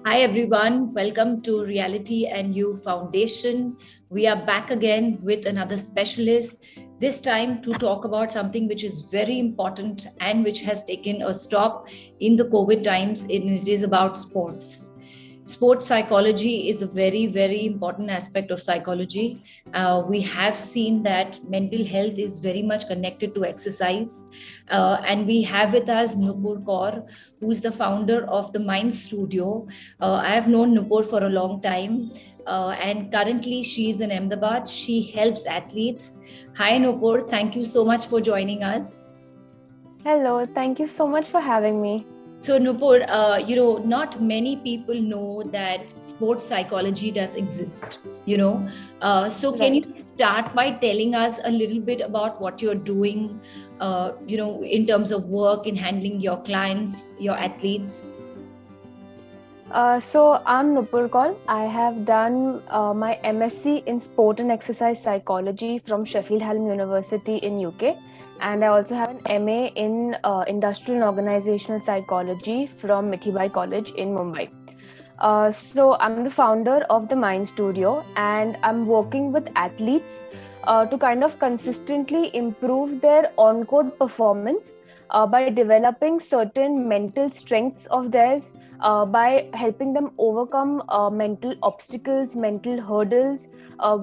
Hi everyone, welcome to Reality and You Foundation. We are back again with another specialist, this time to talk about something which is very important and which has taken a stop in the COVID times, and it is about sports. Sports psychology is a very, very important aspect of psychology. We have seen that mental health is very much connected to exercise. And we have with us Nupur Kaur, who is the founder of the Mind Studio. I have known Nupur for a long time, and currently she is in Ahmedabad. She helps athletes. Hi, Nupur. Thank you so much for joining us. Hello, thank you so much for having me. So, Nupur, not many people know that sports psychology does exist. So can Right. you start by telling us a little bit about what you're doing, in terms of work in handling your clients, your athletes? So I'm Nupur Kaur. I have done my MSc in Sport and Exercise Psychology from Sheffield Hallam University in UK, and I also have an MA in Industrial and Organizational Psychology from Mithibai College in Mumbai. So I'm the founder of the Mind Studio, and I'm working with athletes to kind of consistently improve their on-court performance by developing certain mental strengths of theirs, by helping them overcome mental obstacles, mental hurdles,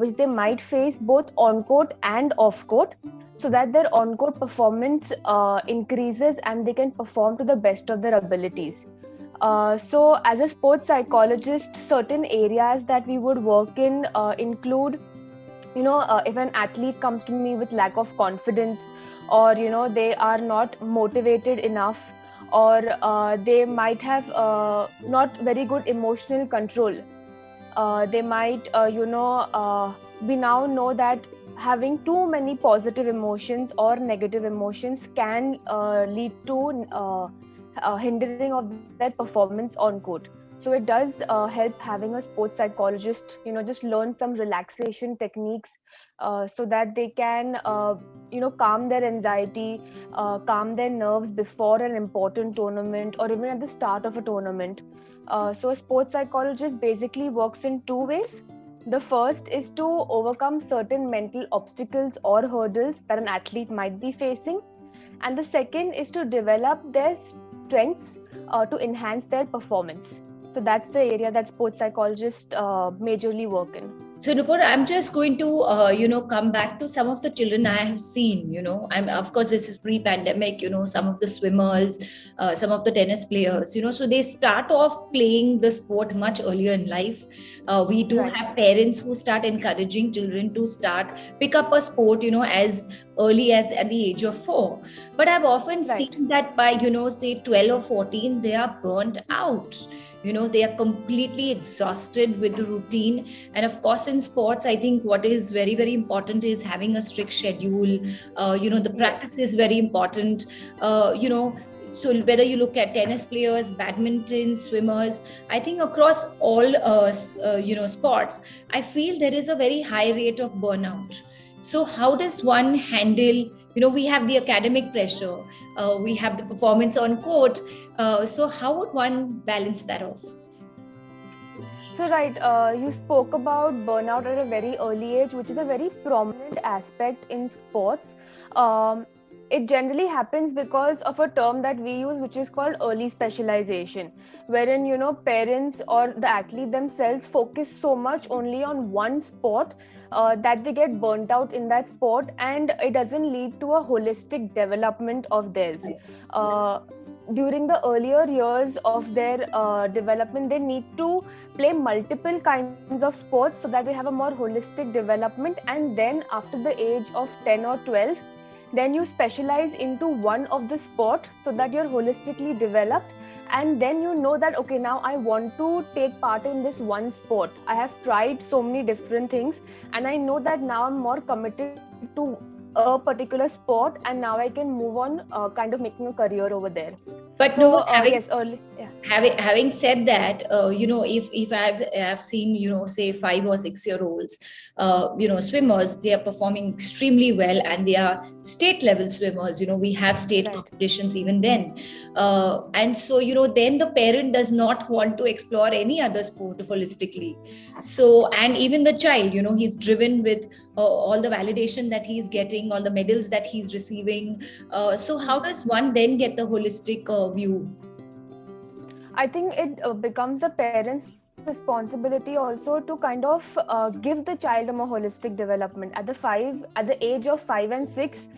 which they might face both on court and off court, so that their on court performance increases and they can perform to the best of their abilities. So, as a sports psychologist, certain areas that we would work in include, if an athlete comes to me with lack of confidence, or they are not motivated enough, or they might have not very good emotional control. They might we now know that having too many positive emotions or negative emotions can lead to hindering of their performance on court. So it does help having a sports psychologist just learn some relaxation techniques, so that they can calm their anxiety, calm their nerves before an important tournament or even at the start of a tournament. So, a sports psychologist basically works in two ways. The first is to overcome certain mental obstacles or hurdles that an athlete might be facing. And the second is to develop their strengths to enhance their performance. So, that's the area that sports psychologists majorly work in. So, Nupur, I'm just going to, come back to some of the children I have seen. Of course, this is pre-pandemic. Some of the swimmers, some of the tennis players. So they start off playing the sport much earlier in life. We do Right. have parents who start encouraging children to pick up a sport. As early as at the age of 4. But I've often Right. seen that by say 12 or 14, they are burnt out. They are completely exhausted with the routine. And of course, in sports, I think what is very, very important is having a strict schedule. The Yes. practice is very important. So whether you look at tennis players, badminton, swimmers, I think across all sports, I feel there is a very high rate of burnout. So how does one handle? We have the academic pressure, we have the performance on court. So how would one balance that off? So, right, you spoke about burnout at a very early age, which is a very prominent aspect in sports. Um, it generally happens because of a term that we use, which is called early specialization, wherein parents or the athlete themselves focus so much only on one sport that they get burnt out in that sport, and it doesn't lead to a holistic development of theirs. Uh, During the earlier years of their development, they need to play multiple kinds of sports so that they have a more holistic development, and then after the age of 10 or 12, then you specialize into one of the sport so that you're holistically developed, and then you know that okay, now I want to take part in this one sport. I have tried so many different things, and I know that now I'm more committed to a particular sport, and now I can move on, kind of making a career over there. But So no, having yes, early, yeah. having said that, if I've seen, say 5 or 6 year olds, swimmers, they are performing extremely well, and they are state level swimmers. We have state Right. competitions even then, and so then the parent does not want to explore any other sport holistically. So, and even the child, he's driven with all the validation that he's getting, all the medals that he's receiving. So how does one then get the holistic view? I think it becomes a parent's responsibility also to kind of give the child a more holistic development. At the age of 5 and 6,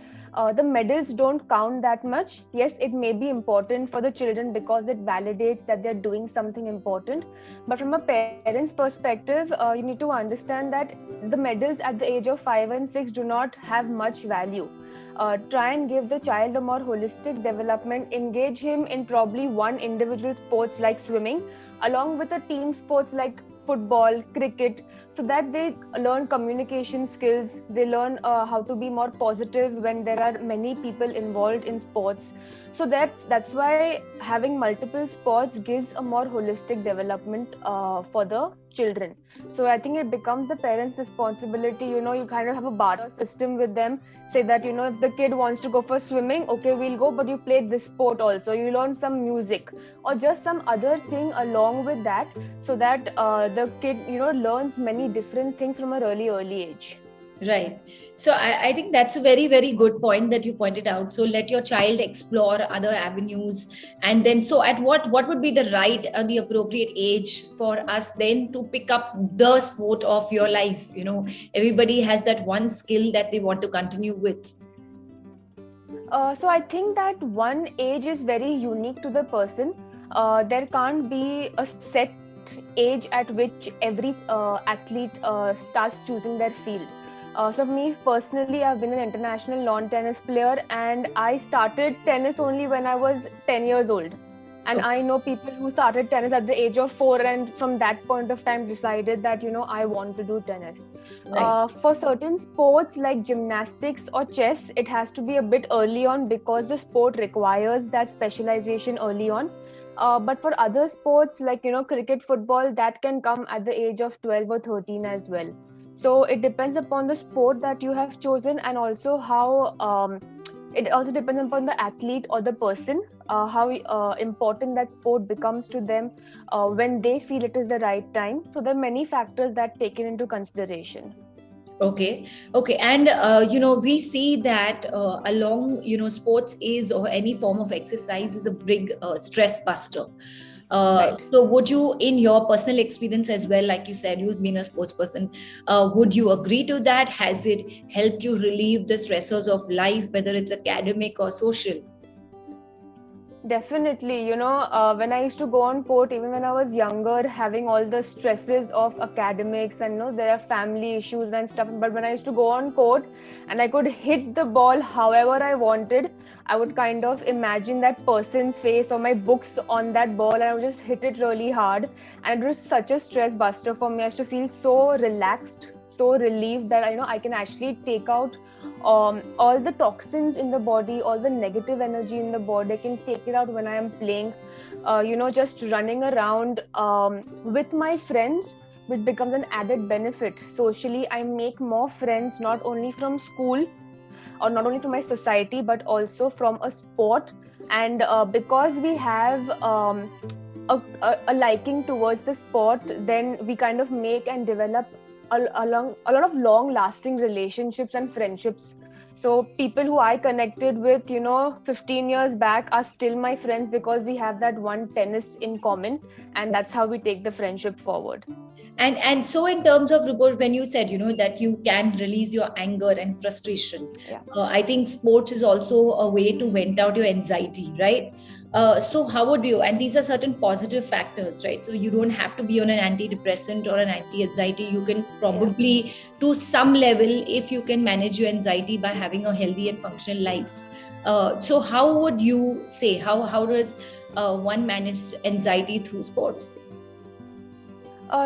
the medals don't count that much. Yes, it may be important for the children because it validates that they're doing something important. But from a parent's perspective, you need to understand that the medals at the age of 5 and 6 do not have much value. Try and give the child a more holistic development, engage him in probably one individual sports like swimming along with a team sports like football, cricket, so that they learn communication skills, they learn how to be more positive when there are many people involved in sports. So that's why having multiple sports gives a more holistic development for the children. So I think it becomes the parents' responsibility. You kind of have a barter system with them. Say that, if the kid wants to go for swimming, okay, we'll go, but you play this sport also. You learn some music or just some other thing along with that, so that the kid, learns many different things from a really early age. Right. So I think that's a very, very good point that you pointed out. So let your child explore other avenues. And then, so at what would be the right or the appropriate age for us then to pick up the sport of your life? Everybody has that one skill that they want to continue with. So I think that one age is very unique to the person. There can't be a set age at which every athlete starts choosing their field. So for me personally, I've been an international lawn tennis player, and I started tennis only when I was 10 years old. And I know people who started tennis at the age of 4, and from that point of time decided that, I want to do tennis. Right. For certain sports like gymnastics or chess, it has to be a bit early on because the sport requires that specialization early on. But for other sports like, cricket, football, that can come at the age of 12 or 13 as well. So it depends upon the sport that you have chosen, and also how it also depends upon the athlete or the person, how important that sport becomes to them when they feel it is the right time. So there are many factors that taken into consideration. Okay, and we see that along sports is, or any form of exercise is a big stress buster. Right. So would you, in your personal experience as well, like you said, you've been a sports person, would you agree to that? Has it helped you relieve the stressors of life, whether it's academic or social? Definitely, when I used to go on court, even when I was younger, having all the stresses of academics and there are family issues and stuff. But when I used to go on court and I could hit the ball however I wanted, I would kind of imagine that person's face or my books on that ball, and I would just hit it really hard. And it was such a stress buster for me. I used to feel so relaxed, so relieved that I can actually take out all the toxins in the body, all the negative energy in the body. I can take it out when I am playing, just running around with my friends, which becomes an added benefit. Socially, I make more friends, not only from school or not only from my society, but also from a sport. And because we have a liking towards the sport, then we kind of make and develop a lot of long lasting relationships and friendships. So people who I connected with 15 years back are still my friends because we have that one tennis in common, and that's how we take the friendship forward. And so, in terms of report, when you said that you can release your anger and frustration, Yeah. I think sports is also a way to vent out your anxiety, right? So how would you, and these are certain positive factors, right? So you don't have to be on an antidepressant or an anti-anxiety. You can probably, to some level, if you can manage your anxiety by having a healthy and functional life. So how would you say, how does one manage anxiety through sports?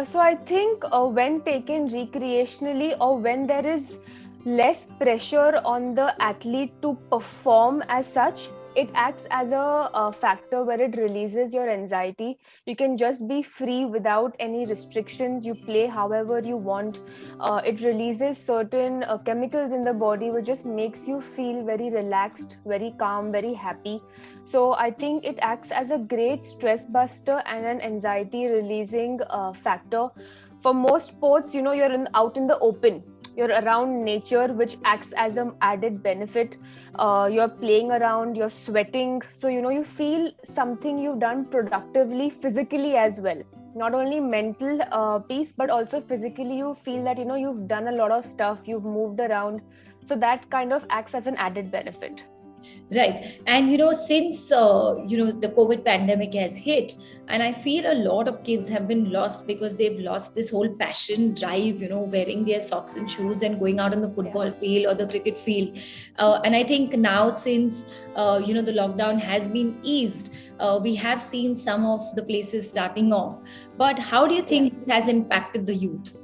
So I think when taken recreationally, or when there is less pressure on the athlete to perform as such, it acts as a factor where it releases your anxiety. You can just be free without any restrictions. You play however you want. It releases certain chemicals in the body, which just makes you feel very relaxed, very calm, very happy. So I think it acts as a great stress buster and an anxiety releasing factor. For most sports, you're out in the open. You're around nature, which acts as an added benefit. You're playing around, you're sweating. So, you feel something you've done productively, physically as well. Not only mental peace, but also physically, you feel that, you've done a lot of stuff, you've moved around. So that kind of acts as an added benefit. Right. And, since, the COVID pandemic has hit, and I feel a lot of kids have been lost because they've lost this whole passion, drive, wearing their socks and shoes and going out on the football field or the cricket field. And I think now, since, the lockdown has been eased, we have seen some of the places starting off. But how do you think this has impacted the youth?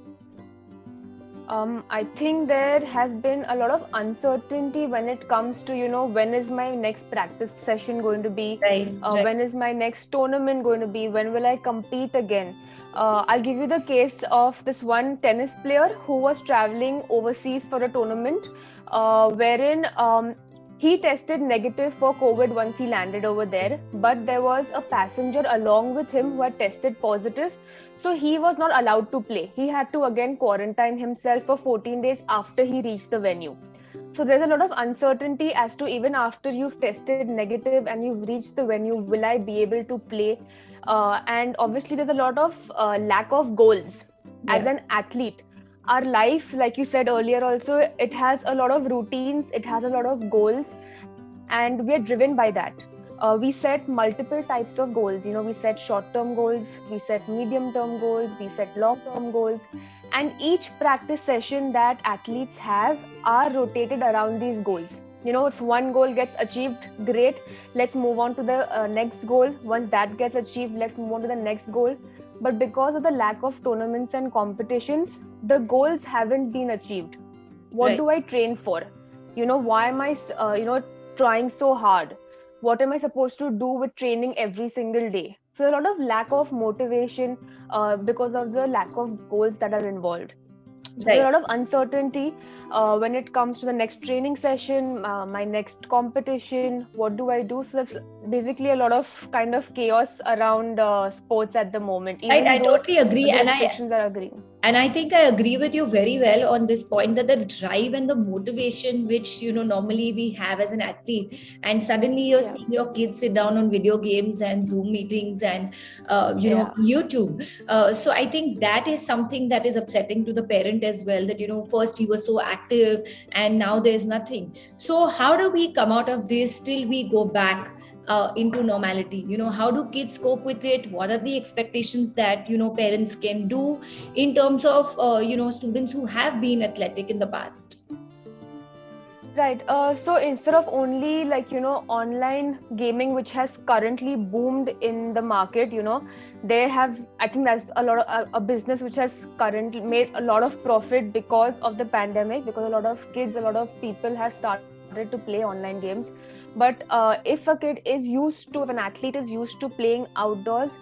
I think there has been a lot of uncertainty when it comes to, when is my next practice session going to be? Right. When is my next tournament going to be? When will I compete again? I'll give you the case of this one tennis player who was traveling overseas for a tournament, wherein he tested negative for COVID once he landed over there, but there was a passenger along with him who had tested positive. So he was not allowed to play. He had to again quarantine himself for 14 days after he reached the venue. So there's a lot of uncertainty as to even after you've tested negative and you've reached the venue, will I be able to play? And obviously there's a lot of lack of goals as an athlete. Our life, like you said earlier also, it has a lot of routines, it has a lot of goals, and we are driven by that. We set multiple types of goals. We set short-term goals, we set medium-term goals, we set long-term goals, and each practice session that athletes have are rotated around these goals. If one goal gets achieved, great, let's move on to the next goal. Once that gets achieved, let's move on to the next goal. But because of the lack of tournaments and competitions, the goals haven't been achieved. What do I train for? Why am I, trying so hard? What am I supposed to do with training every single day? So a lot of lack of motivation because of the lack of goals that are involved. There's a lot of uncertainty when it comes to the next training session, my next competition, what do I do? So that's basically a lot of kind of chaos around sports at the moment. I totally agree. The restrictions are agreeing. And I think I agree with you very well on this point, that the drive and the motivation which, normally we have as an athlete, and suddenly you're seeing your kids sit down on video games and Zoom meetings and, YouTube. So I think that is something that is upsetting to the parent as well, that, first he was so active and now there's nothing. So how do we come out of this till we go back into normality? How do kids cope with it? What are the expectations that parents can do in terms of students who have been athletic in the past? Right. So instead of only online gaming, which has currently boomed in the market, they have, I think that's a lot of a business which has currently made a lot of profit because of the pandemic, because a lot of kids, a lot of people have started to play online games. But if a kid is used to, if an athlete is used to playing outdoors,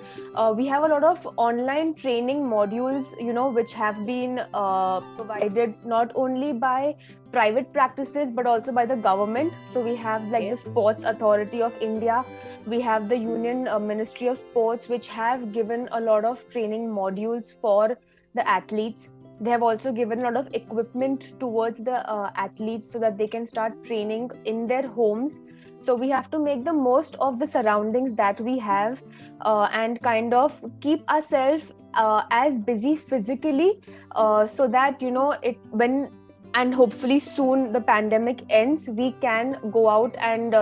we have a lot of online training modules, which have been provided not only by private practices but also by the government. So we have the Sports Authority of India, we have the Union Ministry of Sports, which have given a lot of training modules for the athletes. They have also given a lot of equipment towards the athletes so that they can start training in their homes. So we have to make the most of the surroundings that we have and kind of keep ourselves as busy physically so that, and hopefully soon the pandemic ends, we can go out and,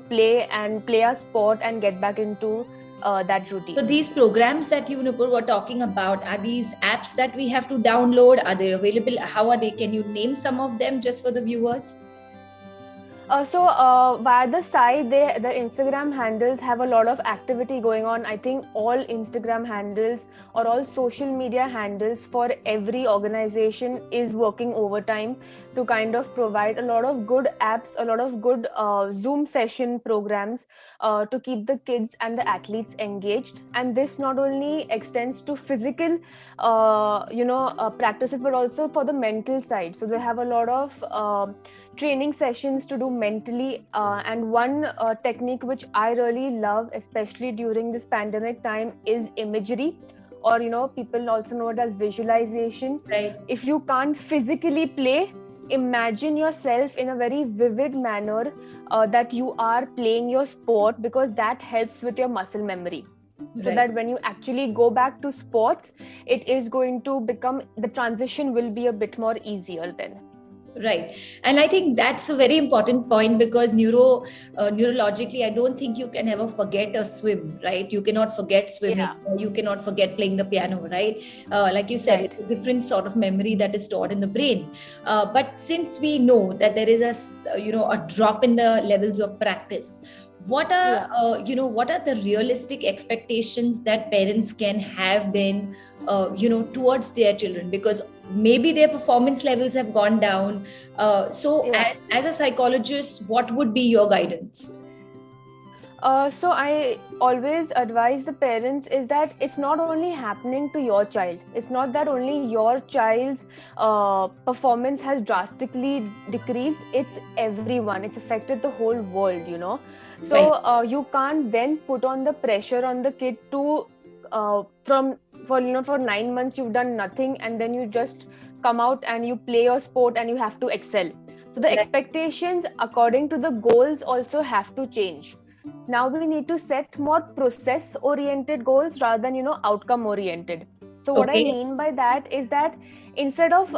play our sport and get back into that routine. So these programs that you were talking about, are these apps that we have to download? Are they available? How are they? Can you name some of them just for the viewers? By the side, the Instagram handles have a lot of activity going on. I think all Instagram handles or all social media handles for every organization is working overtime to kind of provide a lot of good apps, a lot of good Zoom session programs to keep the kids and the athletes engaged. And this not only extends to physical, practices, but also for the mental side. So they have a lot of training sessions to do mentally, and one technique which I really love, especially during this pandemic time, is imagery, or people also know it as visualization. Right. If you can't physically play, imagine yourself in a very vivid manner that you are playing your sport, because that helps with your muscle memory, so Right. that when you actually go back to sports, it is going to become, the transition will be a bit more easier then. Right. And I think that's a very important point, because neurologically, I don't think you can ever forget a swim, right? You cannot forget swimming, Yeah. or you cannot forget playing the piano, right? Like you said, Right. it's a different sort of memory that is stored in the brain. But since we know that there is a drop in the levels of practice, what are Yeah. what are the realistic expectations that parents can have then towards their children? Because maybe their performance levels have gone down. So Yeah. as a psychologist, what would be your guidance? So I always advise the parents is that it's not only happening to your child. It's not that only your child's performance has drastically decreased. It's everyone. It's affected the whole world. Right. So you can't then put on the pressure on the kid to for 9 months you've done nothing, and then you just come out and you play your sport and you have to excel. So the Right. expectations according to the goals also have to change. Now we need to set more process oriented goals rather than outcome oriented. So what I Okay. mean by that is that instead of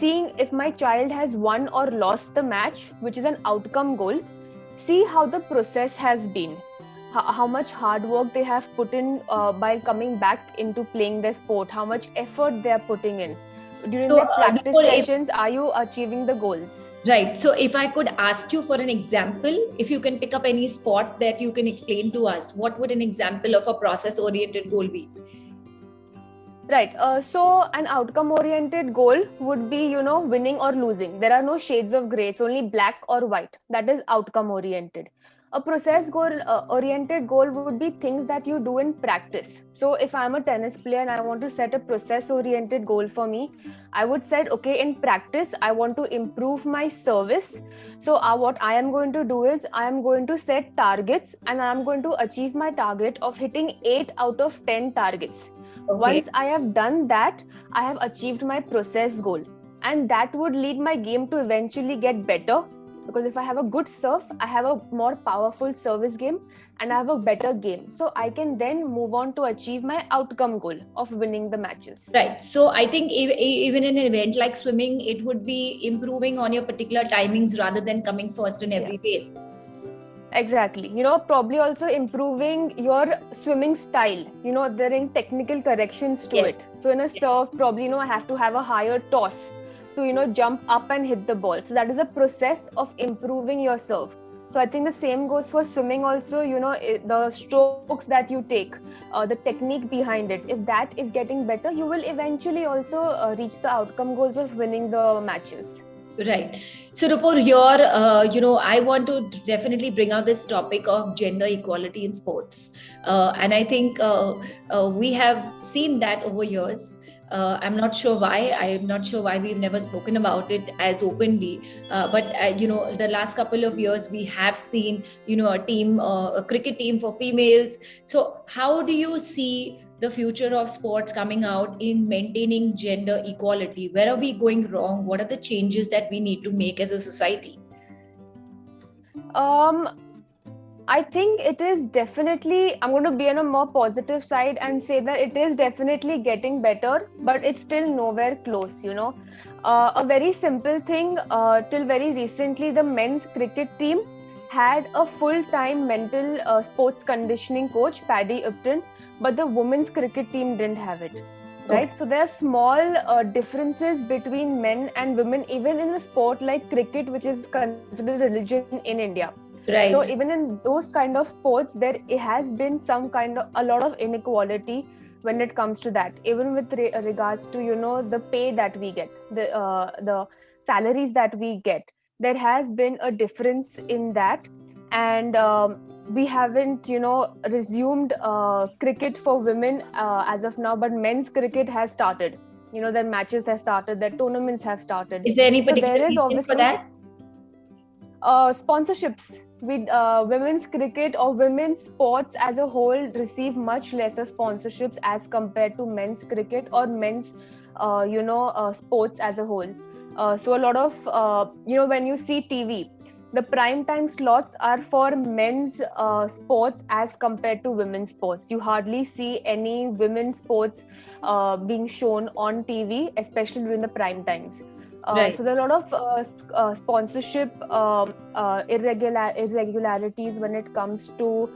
seeing if my child has won or lost the match, which is an outcome goal, see how the process has been, how much hard work they have put in by coming back into playing their sport, how much effort they are putting in during So their practice Nupur, sessions. Are you achieving the goals? right. So if I could ask you for an example, if you can pick up any sport that you can explain to us, what would an example of a process oriented goal be? Right. So an outcome oriented goal would be, winning or losing. There are no shades of gray. It's only black or white. That is outcome oriented. A process goal oriented goal would be things that you do in practice. So if I'm a tennis player and I want to set a process oriented goal for me, I would say, okay, in practice, I want to improve my service. So what I am going to do is I am going to set targets, and I'm going to achieve my target of hitting 8 out of 10 targets. Okay. Once I have done that, I have achieved my process goal, and that would lead my game to eventually get better, because if I have a good serve, I have a more powerful service game and I have a better game, so I can then move on to achieve my outcome goal of winning the matches. Right. So I think even in an event like swimming, it would be improving on your particular timings rather than coming first in Yeah. every race. Exactly. Probably also improving your swimming style. There are technical corrections to Yes. it. So in a serve, probably, I have to have a higher toss to, jump up and hit the ball. So that is a process of improving your serve. So I think the same goes for swimming also. The strokes that you take, the technique behind it, if that is getting better, you will eventually also reach the outcome goals of winning the matches. Right. So, Nupur, I want to definitely bring out this topic of gender equality in sports. And I think we have seen that over years. I'm not sure why. I'm not sure why we've never spoken about it as openly. But the last couple of years, we have seen, a cricket team for females. So, how do you see the future of sports coming out in maintaining gender equality? Where are we going wrong? What are the changes that we need to make as a society? I think it is definitely, I'm going to be on a more positive side and say that it is definitely getting better, but it's still nowhere close. A very simple thing, till very recently, the men's cricket team had a full-time mental sports conditioning coach, Paddy Upton, but the women's cricket team didn't have it. right? So there are small differences between men and women, even in a sport like cricket, which is considered religion in India. So Right. even in those kind of sports, there has been some kind of a lot of inequality when it comes to that. Even with regards to the pay that we get, the salaries that we get, there has been a difference in that. And we haven't resumed cricket for women as of now, but men's cricket has started. Their matches have started, their tournaments have started. Is there any So there particular is reason for obviously that? sponsorships with women's cricket or women's sports as a whole receive much lesser sponsorships as compared to men's cricket or men's sports as a whole. So a lot of when you see TV, the prime time slots are for men's sports as compared to women's sports. You hardly see any women's sports being shown on TV, especially during the prime times. Right. So there are a lot of sponsorship irregularities when it comes to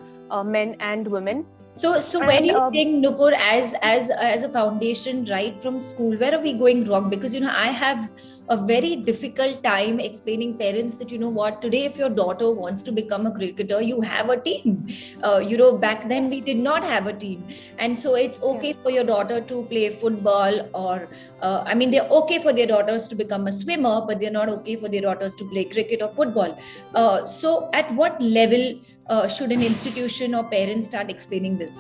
men and women. So where do And you think, Nupur, as a foundation, right from school, where are we going wrong? Because I have a very difficult time explaining parents that what, today if your daughter wants to become a cricketer, you have a team. Back then we did not have a team, and so it's okay for your daughter to play football, or they're okay for their daughters to become a swimmer, but they're not okay for their daughters to play cricket or football. So at what level should an institution or parents start explaining this?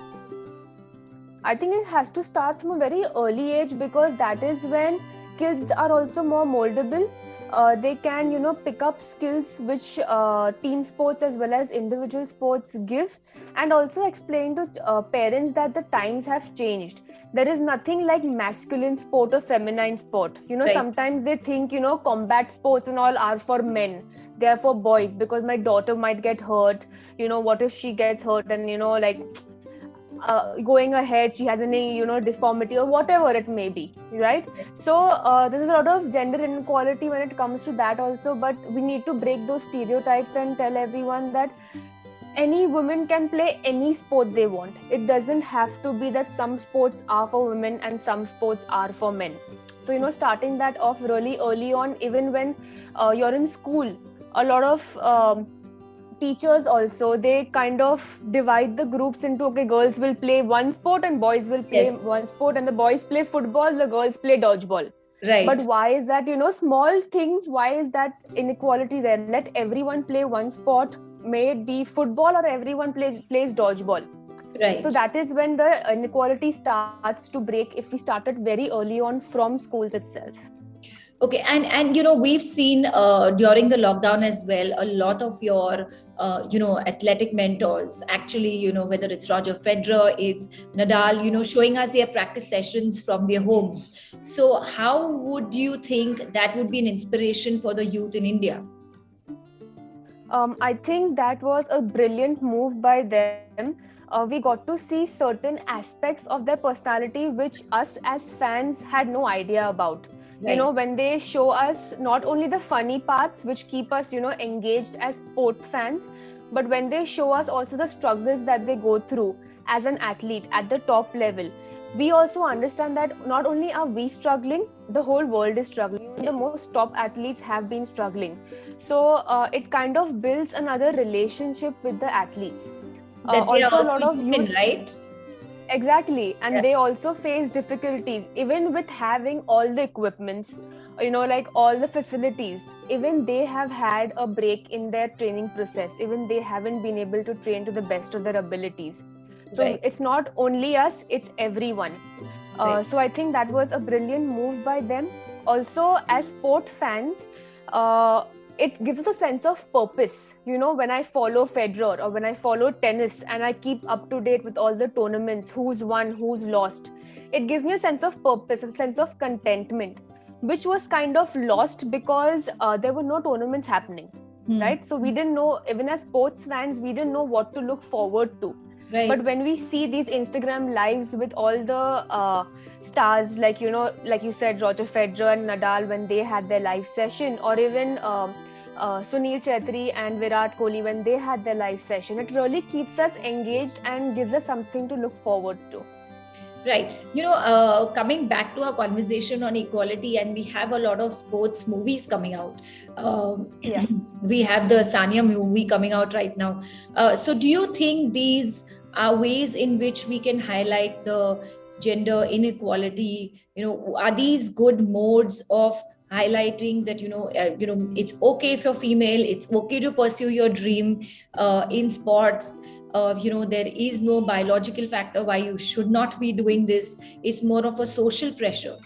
I think it has to start from a very early age, because that is when kids are also more moldable. They can, pick up skills which team sports as well as individual sports give, and also explain to parents that the times have changed. There is nothing like masculine sport or feminine sport. Right. Sometimes they think, combat sports and all are for men. They are for boys, because my daughter might get hurt. What if she gets hurt and, going ahead she has any deformity or whatever it may be, right? So there's a lot of gender inequality when it comes to that also, but we need to break those stereotypes and tell everyone that any woman can play any sport they want. It doesn't have to be that some sports are for women and some sports are for men. So starting that off really early on, even when you're in school, a lot of teachers also, they kind of divide the groups into, okay, girls will play one sport and boys will play one sport, and the boys play football, the girls play dodgeball. Right. But why is that? Small things, why is that inequality there? Let everyone play one sport, may it be football, or everyone plays dodgeball. Right. So that is when the inequality starts to break, if we started very early on from schools itself. Okay, and we've seen during the lockdown as well, a lot of your athletic mentors, actually, whether it's Roger Federer, it's Nadal, showing us their practice sessions from their homes. So how would you think that would be an inspiration for the youth in India? I think that was a brilliant move by them. We got to see certain aspects of their personality which us as fans had no idea about. Right. When they show us not only the funny parts which keep us, engaged as sport fans, but when they show us also the struggles that they go through as an athlete at the top level, we also understand that not only are we struggling, the whole world is struggling. The most top athletes have been struggling. So it kind of builds another relationship with the athletes. Also a lot of youth, right? Exactly. And they also face difficulties, even with having all the equipments, like all the facilities. Even they have had a break in their training process. Even they haven't been able to train to the best of their abilities. So it's not only us, it's everyone. So I think that was a brilliant move by them. Also, as sport fans, it gives us a sense of purpose. When I follow Federer or when I follow tennis and I keep up to date with all the tournaments, who's won, who's lost, it gives me a sense of purpose, a sense of contentment, which was kind of lost because there were no tournaments happening, right? So we didn't know, even as sports fans, we didn't know what to look forward to. Right. But when we see these Instagram lives with all the stars, like you said, Roger Federer and Nadal, when they had their live session, or even Sunil Chhetri and Virat Kohli when they had their live session, it really keeps us engaged and gives us something to look forward to. Right. Coming back to our conversation on equality, and we have a lot of sports movies coming out. Yeah. We have the Sanya movie coming out right now. So, do you think these are ways in which we can highlight the gender inequality? Are these good modes of highlighting that it's okay if you're female, it's okay to pursue your dream in sports. There is no biological factor why you should not be doing this. It's more of a social pressure.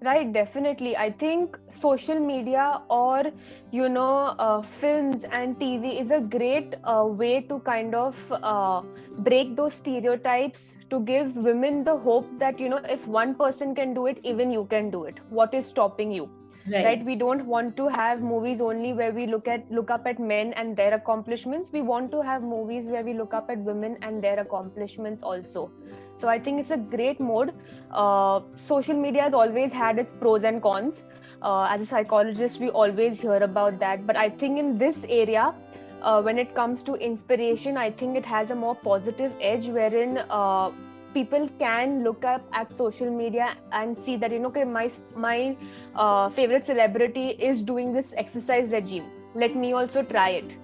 Right, definitely. I think social media or, films and TV is a great way to kind of break those stereotypes, to give women the hope that, if one person can do it, even you can do it. What is stopping you? Right? Right. We don't want to have movies only where we look up at men and their accomplishments. We want to have movies where we look up at women and their accomplishments also. So I think it's a great mode. Social media has always had its pros and cons. As a psychologist, we always hear about that. But I think in this area, when it comes to inspiration, I think it has a more positive edge, wherein people can look up at social media and see that, okay, my favorite celebrity is doing this exercise regime. Let me also try it.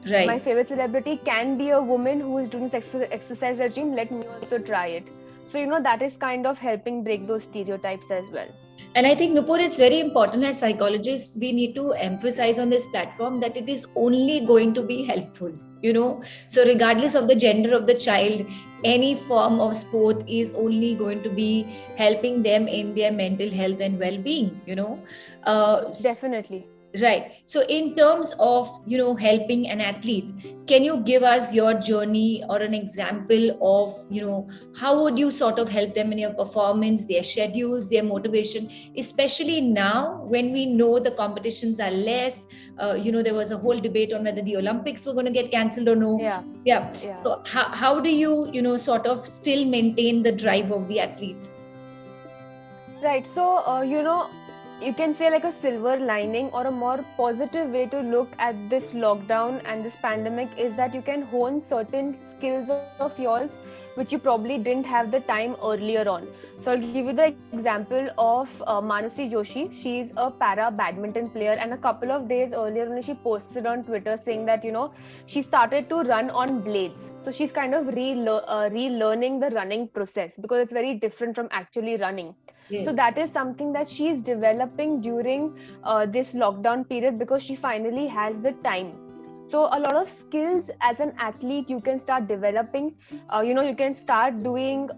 Right. My favorite celebrity can be a woman who is doing this exercise regime. Let me also try it. So, that is kind of helping break those stereotypes as well. And I think, Nupur, it's very important as psychologists, we need to emphasize on this platform that it is only going to be helpful. So regardless of the gender of the child, any form of sport is only going to be helping them in their mental health and well-being. Definitely. Right. So in terms of, helping an athlete, can you give us your journey or an example of, how would you sort of help them in your performance, their schedules, their motivation, especially now when we know the competitions are less. There was a whole debate on whether the Olympics were going to get cancelled or no. Yeah. So how do you, sort of still maintain the drive of the athlete? Right. So, you can say like a silver lining or a more positive way to look at this lockdown and this pandemic is that you can hone certain skills of yours which you probably didn't have the time earlier on. So I'll give you the example of Manasi Joshi. She's a para badminton player, and a couple of days earlier when she posted on Twitter saying that she started to run on blades. So she's kind of relearning the running process because it's very different from actually running. Yes. So that is something that she is developing during this lockdown period because she finally has the time. So a lot of skills as an athlete you can start developing. You can start doing.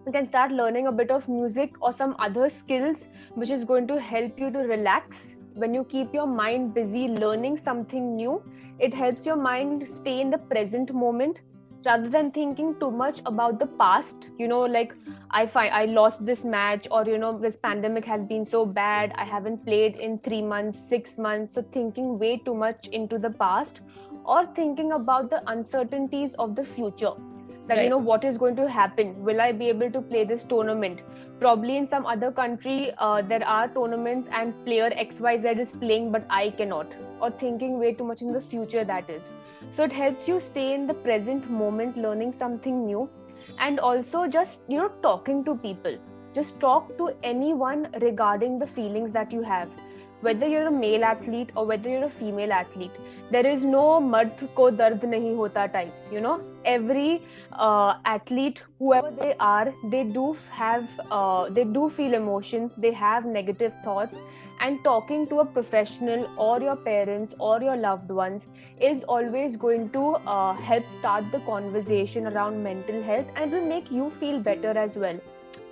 You can start learning a bit of music or some other skills which is going to help you to relax. When you keep your mind busy learning something new, it helps your mind stay in the present moment rather than thinking too much about the past. Like I lost this match, or this pandemic has been so bad, I haven't played in 3 months, 6 months. So thinking way too much into the past, or thinking about the uncertainties of the future, that Right. what is going to happen, will I be able to play this tournament? Probably in some other country there are tournaments and player XYZ is playing but I cannot, or thinking way too much in the future. That is, so it helps you stay in the present moment, learning something new. And also just talking to people, just talk to anyone regarding the feelings that you have, whether you're a male athlete or whether you're a female athlete. There is no mard ko dard nahi hota types. Every athlete, whoever they are, they do feel emotions, they have negative thoughts, and talking to a professional or your parents or your loved ones is always going to help start the conversation around mental health, and will make you feel better as well.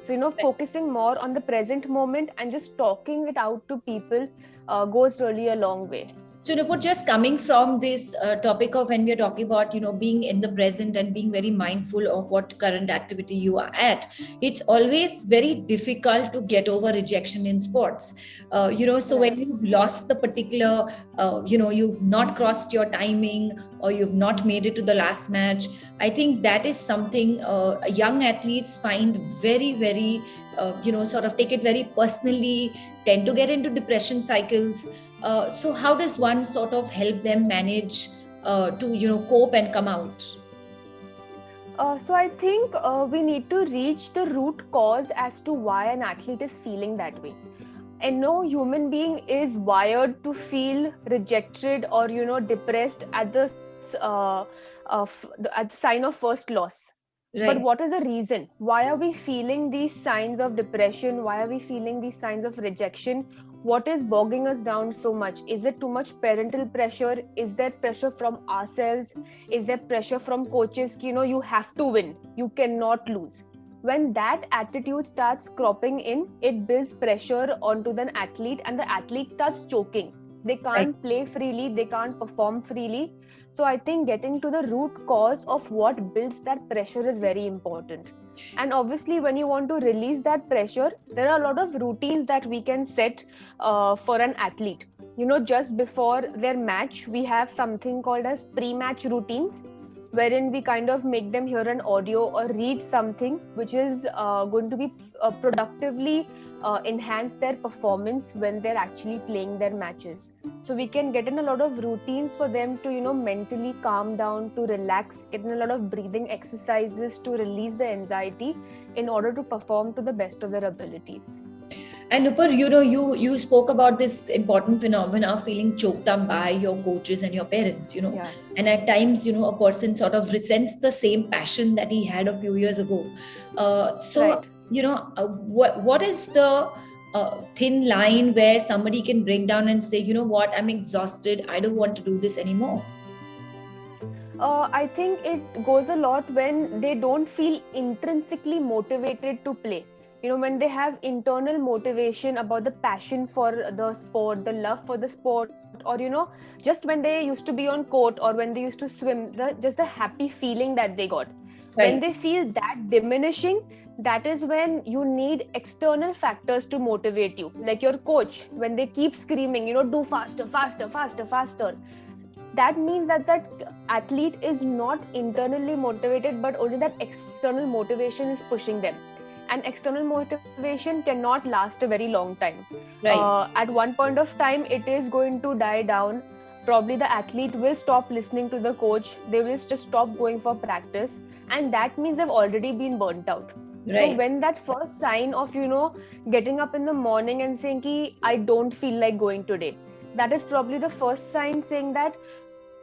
So focusing more on the present moment and just talking it out to people goes really a long way. So, Nupur, just coming from this topic of when we are talking about, being in the present and being very mindful of what current activity you are at, it's always very difficult to get over rejection in sports. So when you've lost the particular, you've not crossed your timing or you've not made it to the last match, I think that is something young athletes find very, very, sort of take it very personally, tend to get into depression cycles. So how does one sort of help them manage to cope and come out? So I think we need to reach the root cause as to why an athlete is feeling that way. And no human being is wired to feel rejected or depressed at the at the sign of first loss. But Right. what is the reason? Why are we feeling these signs of depression? Why are we feeling these signs of rejection? What is bogging us down so much? Is it too much parental pressure? Is there pressure from ourselves? Is there pressure from coaches? You have to win. You cannot lose. When that attitude starts cropping in, it builds pressure onto the athlete, and the athlete starts choking. They Right. can't play freely, they can't perform freely. So I think getting to the root cause of what builds that pressure is very important. And obviously, when you want to release that pressure, there are a lot of routines that we can set for an athlete. Just before their match, we have something called as pre-match routines, wherein we kind of make them hear an audio or read something which is going to be productively enhance their performance when they're actually playing their matches. So we can get in a lot of routines for them to mentally calm down, to relax, get in a lot of breathing exercises to release the anxiety in order to perform to the best of their abilities. And Nupur, you spoke about this important phenomena of feeling choked up by your coaches and your parents, Yeah. and at times, a person sort of resents the same passion that he had a few years ago. So, Right. what is the thin line where somebody can break down and say, you know what, I'm exhausted, I don't want to do this anymore? I think it goes a lot when they don't feel intrinsically motivated to play. When they have internal motivation about the passion for the sport, the love for the sport, or just when they used to be on court or when they used to swim, just the happy feeling that they got. When Right. they feel that diminishing, that is when you need external factors to motivate you, like your coach. When they keep screaming, do faster, faster, faster, faster, that means that athlete is not internally motivated, but only that external motivation is pushing them. And external motivation cannot last a very long time. Right. At one point of time, it is going to die down. Probably the athlete will stop listening to the coach, they will just stop going for practice, and that means they've already been burnt out. So Right. when that first sign of getting up in the morning and saying ki, I don't feel like going today, that is probably the first sign saying that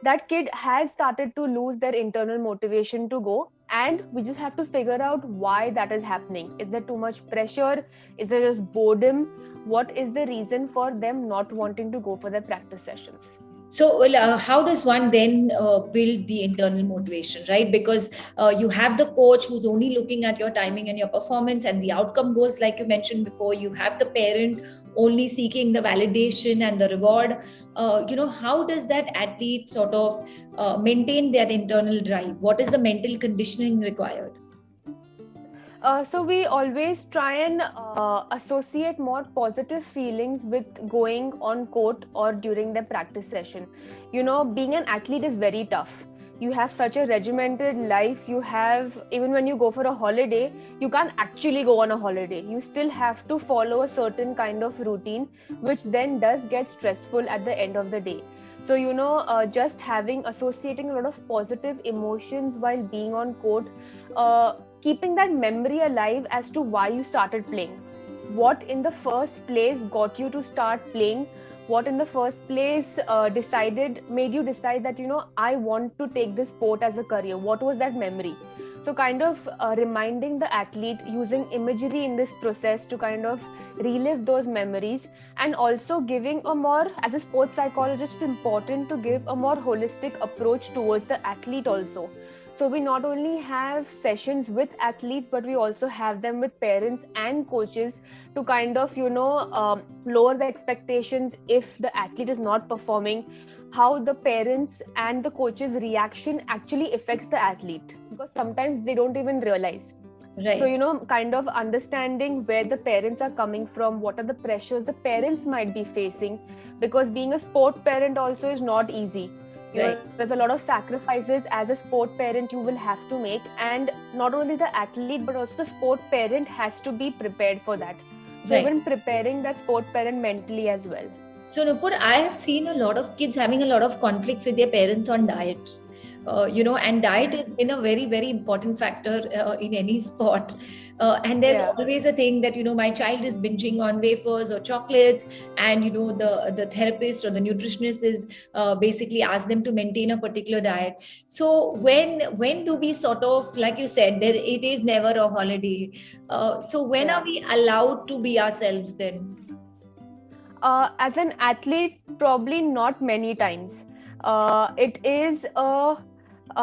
that kid has started to lose their internal motivation to go, and we just have to figure out why that is happening. Is there too much pressure? Is there just boredom? What is the reason for them not wanting to go for their practice sessions? So, well, how does one then build the internal motivation, right? Because you have the coach who's only looking at your timing and your performance and the outcome goals, like you mentioned before. You have the parent only seeking the validation and the reward. How does that athlete sort of maintain their internal drive? What is the mental conditioning required? So we always try and associate more positive feelings with going on court or during the practice session. Being an athlete is very tough. You have such a regimented life. You have, even when you go for a holiday, you can't actually go on a holiday. You still have to follow a certain kind of routine, which then does get stressful at the end of the day. So, just associating a lot of positive emotions while being on court, keeping that memory alive as to why you started playing. What in the first place got you to start playing? What in the first place made you decide that, I want to take this sport as a career? What was that memory? So kind of reminding the athlete, using imagery in this process to kind of relive those memories, and also giving a more, as a sports psychologist, it's important to give a more holistic approach towards the athlete also. So we not only have sessions with athletes, but we also have them with parents and coaches to kind of, lower the expectations if the athlete is not performing, how the parents and the coaches' reaction actually affects the athlete, because sometimes they don't even realize. So, Right. kind of understanding where the parents are coming from, what are the pressures the parents might be facing, because being a sport parent also is not easy. Right. There's a lot of sacrifices as a sport parent you will have to make, and not only the athlete but also the sport parent has to be prepared for that. So Right. even preparing that sport parent mentally as well. So, Nupur, I have seen a lot of kids having a lot of conflicts with their parents on diet. And diet has been a very, very important factor in any sport. And there's Yeah. always a thing that, my child is binging on wafers or chocolates, and, the therapist or the nutritionist is basically ask them to maintain a particular diet. So when do we sort of, like you said, that it is never a holiday. So when are Yeah. we allowed to be ourselves then? As an athlete, probably not many times. It is a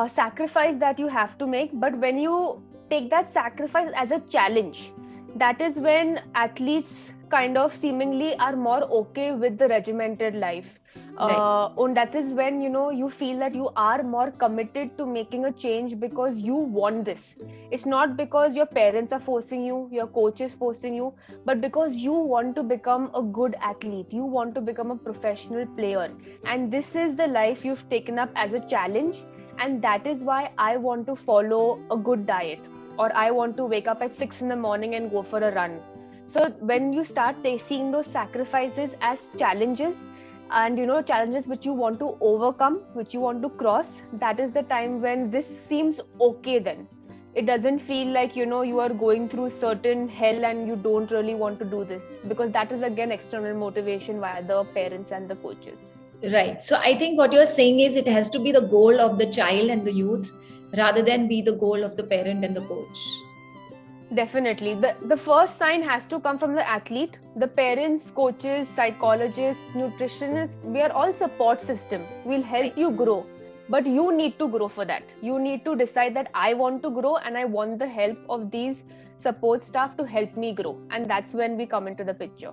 sacrifice that you have to make, but when you take that sacrifice as a challenge, that is when athletes kind of seemingly are more okay with the regimented life. Right. And that is when you feel that you are more committed to making a change because you want this. It's not because your parents are forcing you, your coach is forcing you, but because you want to become a good athlete, you want to become a professional player, and this is the life you've taken up as a challenge. And that is why I want to follow a good diet, or I want to wake up at 6 in the morning and go for a run. So when you start seeing those sacrifices as challenges, and challenges which you want to overcome, which you want to cross, that is the time when this seems okay. Then it doesn't feel like you are going through certain hell and you don't really want to do this, because that is again external motivation via the parents and the coaches. Right. So I think what you're saying is it has to be the goal of the child and the youth rather than be the goal of the parent and the coach. Definitely. The first sign has to come from the athlete. The parents, coaches, psychologists, nutritionists, we are all support system. We'll help you grow. But you need to grow for that. You need to decide that I want to grow and I want the help of these support staff to help me grow. And that's when we come into the picture.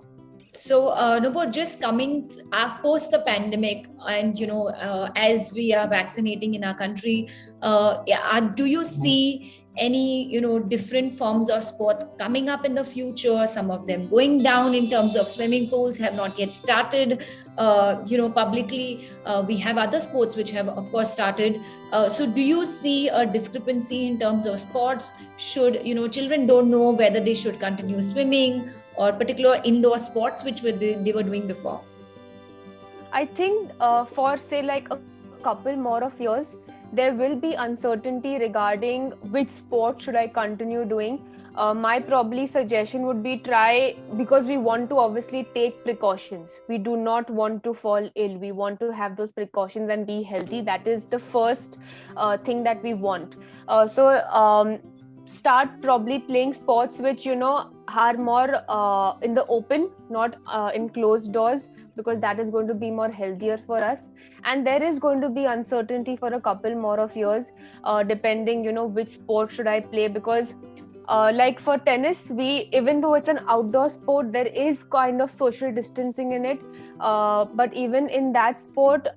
So, Nupur, just coming post the pandemic, and as we are vaccinating in our country, do you see any different forms of sport coming up in the future? Some of them going down in terms of swimming pools have not yet started. Publicly, we have other sports which have, of course, started. So, do you see a discrepancy in terms of sports? Should children don't know whether they should continue swimming or particular indoor sports which they were doing before? I think for say like a couple more of years, there will be uncertainty regarding which sport should I continue doing. My probably suggestion would be try, because we want to obviously take precautions. We do not want to fall ill. We want to have those precautions and be healthy. That is the first thing that we want. So start probably playing sports which are more in the open, not in closed doors, because that is going to be more healthier for us. And there is going to be uncertainty for a couple more of years, depending which sport should I play, because like for tennis, even though it's an outdoor sport, there is kind of social distancing in it. But even in that sport,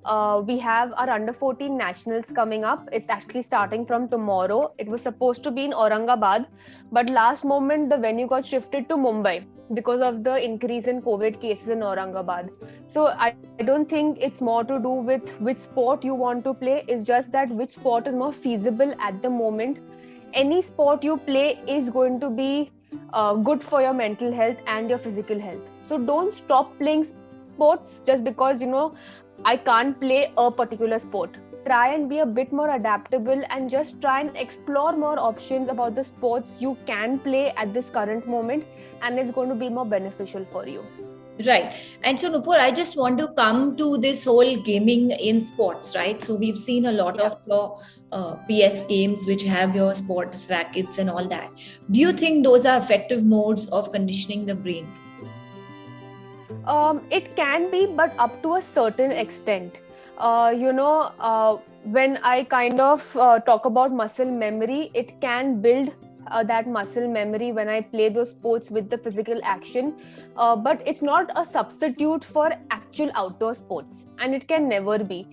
we have our under 14 nationals coming up. It's actually starting from tomorrow. It was supposed to be in Aurangabad, but last moment the venue got shifted to Mumbai because of the increase in COVID cases in Aurangabad. So I don't think it's more to do with which sport you want to play. It's just that which sport is more feasible at the moment. Any sport you play is going to be good for your mental health and your physical health. So don't stop playing sports just because I can't play a particular sport. Try and be a bit more adaptable and just try and explore more options about the sports you can play at this current moment, and it's going to be more beneficial for you. Right. And so, Nupur, I just want to come to this whole gaming in sports, right? So we've seen a lot of your PS games which have your sports rackets and all that. Do you think those are effective modes of conditioning the brain? It can be, but up to a certain extent. When I kind of talk about muscle memory, it can build that muscle memory when I play those sports with the physical action. But it's not a substitute for actual outdoor sports, and it can never be.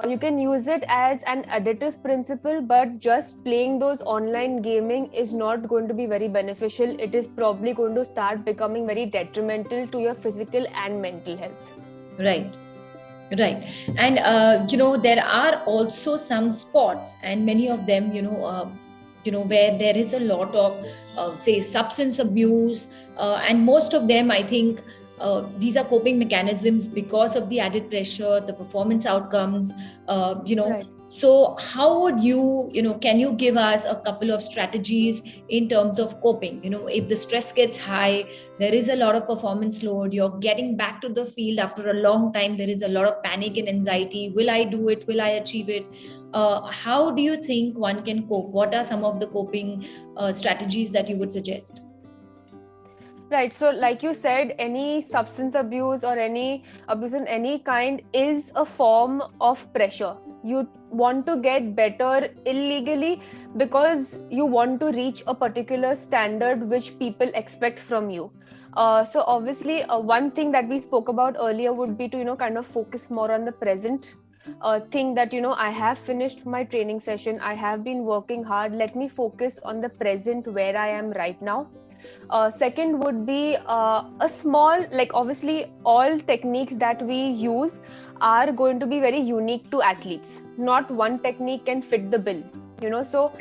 You can use it as an additive principle, but just playing those online gaming is not going to be very beneficial. It is probably going to start becoming very detrimental to your physical and mental health. Right. Right. And, there are also some sports, and many of them, where there is a lot of, say, substance abuse. And most of them, I think, these are coping mechanisms because of the added pressure, the performance outcomes, Right. So how would can you give us a couple of strategies in terms of coping? If the stress gets high, there is a lot of performance load, you're getting back to the field after a long time, there is a lot of panic and anxiety. Will I do it? Will I achieve it? How do you think one can cope? What are some of the coping strategies that you would suggest? Right. So, like you said, any substance abuse or any abuse in any kind is a form of pressure. You want to get better illegally because you want to reach a particular standard which people expect from you. So obviously, one thing that we spoke about earlier would be to kind of focus more on the present. Think that I have finished my training session. I have been working hard. Let me focus on the present where I am right now. Second would be a small, like obviously all techniques that we use are going to be very unique to athletes. Not one technique can fit the bill, so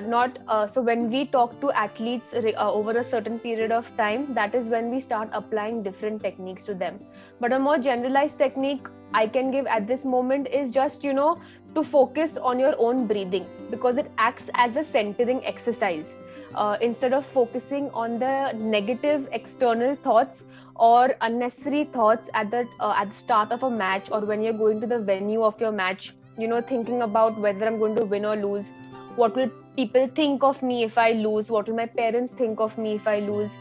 not so when we talk to athletes over a certain period of time, that is when we start applying different techniques to them. But a more generalized technique I can give at this moment is just to focus on your own breathing, because it acts as a centering exercise. Instead of focusing on the negative external thoughts or unnecessary thoughts at the start of a match, or when you're going to the venue of your match, thinking about whether I'm going to win or lose, what will people think of me if I lose, what will my parents think of me if I lose.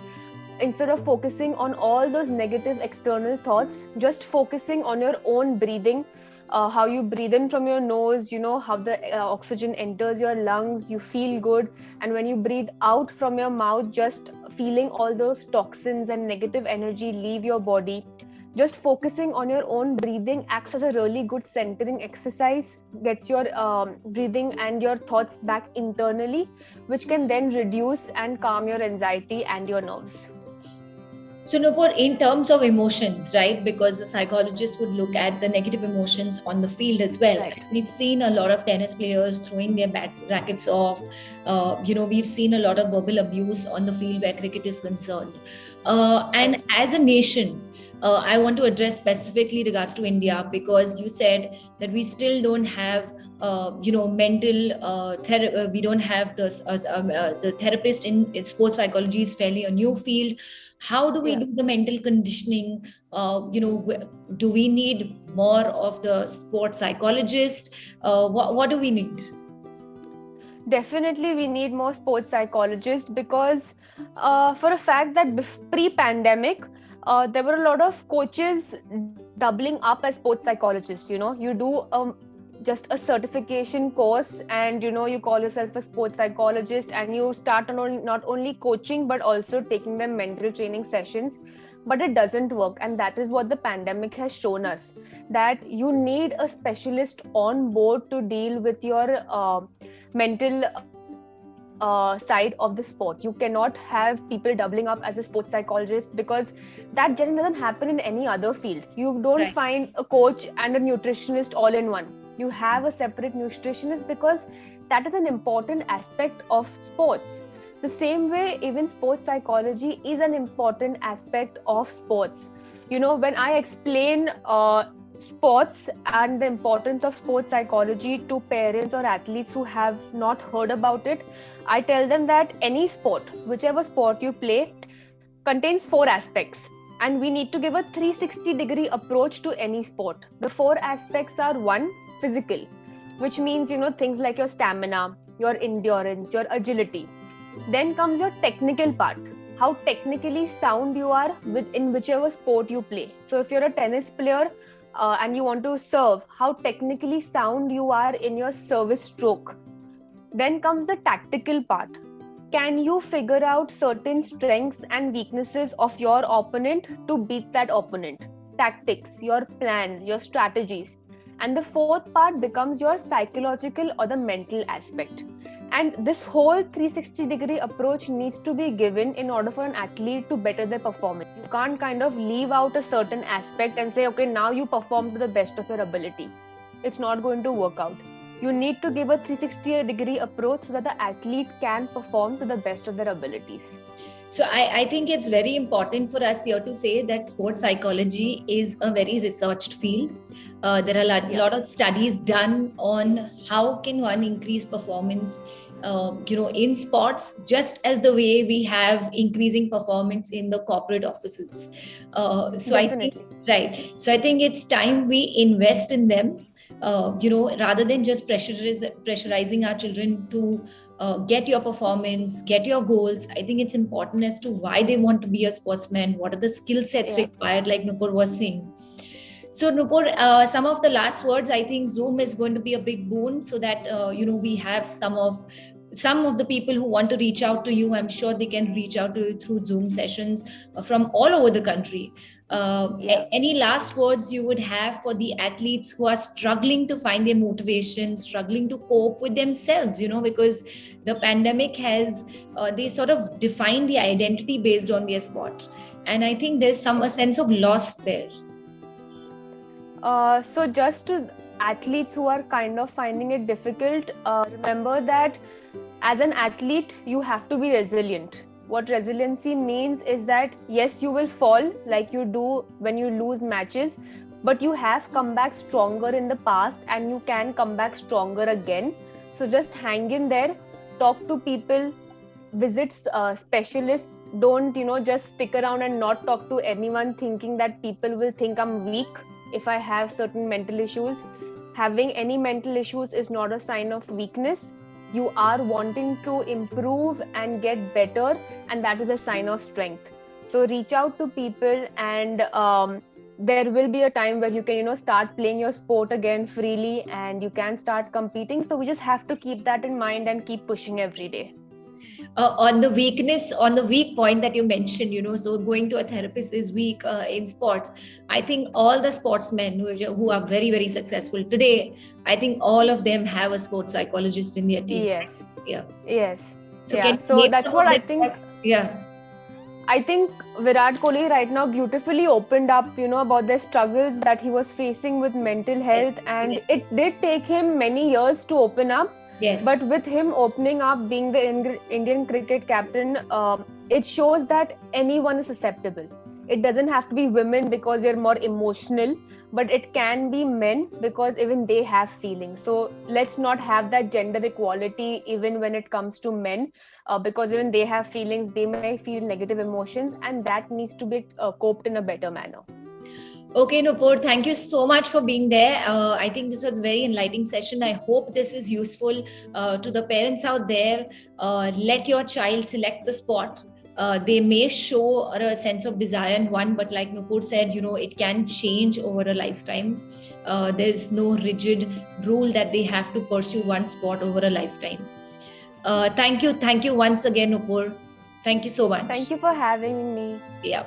Instead of focusing on all those negative external thoughts, just focusing on your own breathing, how you breathe in from your nose, how the oxygen enters your lungs, you feel good. And when you breathe out from your mouth, just feeling all those toxins and negative energy leave your body. Just focusing on your own breathing acts as a really good centering exercise, gets your breathing and your thoughts back internally, which can then reduce and calm your anxiety and your nerves. So, Nupur, in terms of emotions, right? Because the psychologists would look at the negative emotions on the field as well. Right. We've seen a lot of tennis players throwing their rackets off. We've seen a lot of verbal abuse on the field where cricket is concerned. And as a nation, I want to address specifically regards to India, because you said that we still don't have, mental therapy. We don't have the therapist in sports psychology is fairly a new field. How do we do the mental conditioning? Do we need more of the sports psychologist? What do we need? Definitely we need more sports psychologists, because for a fact that pre-pandemic there were a lot of coaches doubling up as sports psychologists. You do just a certification course and you call yourself a sports psychologist, and you start not only coaching but also taking them mental training sessions. But it doesn't work, and that is what the pandemic has shown us, that you need a specialist on board to deal with your mental side of the sport. You cannot have people doubling up as a sports psychologist, because that generally doesn't happen in any other field. You don't find a coach and a nutritionist all in one. You have a separate nutritionist, because that is an important aspect of sports. The same way, even sports psychology is an important aspect of sports. When I explain sports and the importance of sports psychology to parents or athletes who have not heard about it, I tell them that any sport, whichever sport you play, contains 4 aspects, and we need to give a 360-degree approach to any sport. The 4 aspects are: 1, physical, which means things like your stamina, your endurance, your agility. Then comes your technical part, how technically sound you are in whichever sport you play. So if you're a tennis player and you want to serve, how technically sound you are in your service stroke. Then comes the tactical part. Can you figure out certain strengths and weaknesses of your opponent to beat that opponent? Tactics, your plans, your strategies. And the 4th part becomes your psychological or the mental aspect. And this whole 360-degree approach needs to be given in order for an athlete to better their performance. You can't kind of leave out a certain aspect and say, okay, now you perform to the best of your ability. It's not going to work out. You need to give a 360-degree approach so that the athlete can perform to the best of their abilities. So I think it's very important for us here to say that sports psychology is a very researched field. There are a lot of studies done on how can one increase performance, in sports, just as the way we have increasing performance in the corporate offices. Definitely. So I think it's time we invest in them. Rather than just pressurizing our children to get your performance, get your goals. I think it's important as to why they want to be a sportsman, what are the skill sets required, like Nupur was saying. So Nupur, some of the last words, I think Zoom is going to be a big boon so that, we have some of the people who want to reach out to you. I'm sure they can reach out to you through Zoom sessions from all over the country. Any last words you would have for the athletes who are struggling to find their motivation, struggling to cope with themselves, because the pandemic has, they sort of define the identity based on their sport. And I think there's a sense of loss there. So just to athletes who are kind of finding it difficult, remember that as an athlete, you have to be resilient. What resiliency means is that yes, you will fall like you do when you lose matches, but you have come back stronger in the past and you can come back stronger again. So just hang in there, talk to people, visit specialists. Don't just stick around and not talk to anyone thinking that people will think I'm weak if I have certain mental issues. Having any mental issues is not a sign of weakness. You are wanting to improve and get better, and that is a sign of strength. So reach out to people, and there will be a time where you can start playing your sport again freely and you can start competing. So we just have to keep that in mind and keep pushing every day. On the weak point that you mentioned, so going to a therapist is weak in sports. I think all the sportsmen who are very, very successful today, I think all of them have a sports psychologist in their team. Yes. Yeah. Yes. So that's what I think. Yeah. I think Virat Kohli right now beautifully opened up, about the struggles that he was facing with mental health, and it did take him many years to open up. Yes. But with him opening up, being the Indian cricket captain, it shows that anyone is susceptible. It doesn't have to be women because they're more emotional, but it can be men because even they have feelings. So let's not have that gender equality even when it comes to men, because even they have feelings, they may feel negative emotions, and that needs to be coped in a better manner. Okay, Nupur, thank you so much for being there. I think this was a very enlightening session. I hope this is useful to the parents out there. Let your child select the sport. They may show a sense of desire in one, but like Nupur said, it can change over a lifetime. There's no rigid rule that they have to pursue one sport over a lifetime. Thank you once again, Nupur. Thank you so much. Thank you for having me. Yeah.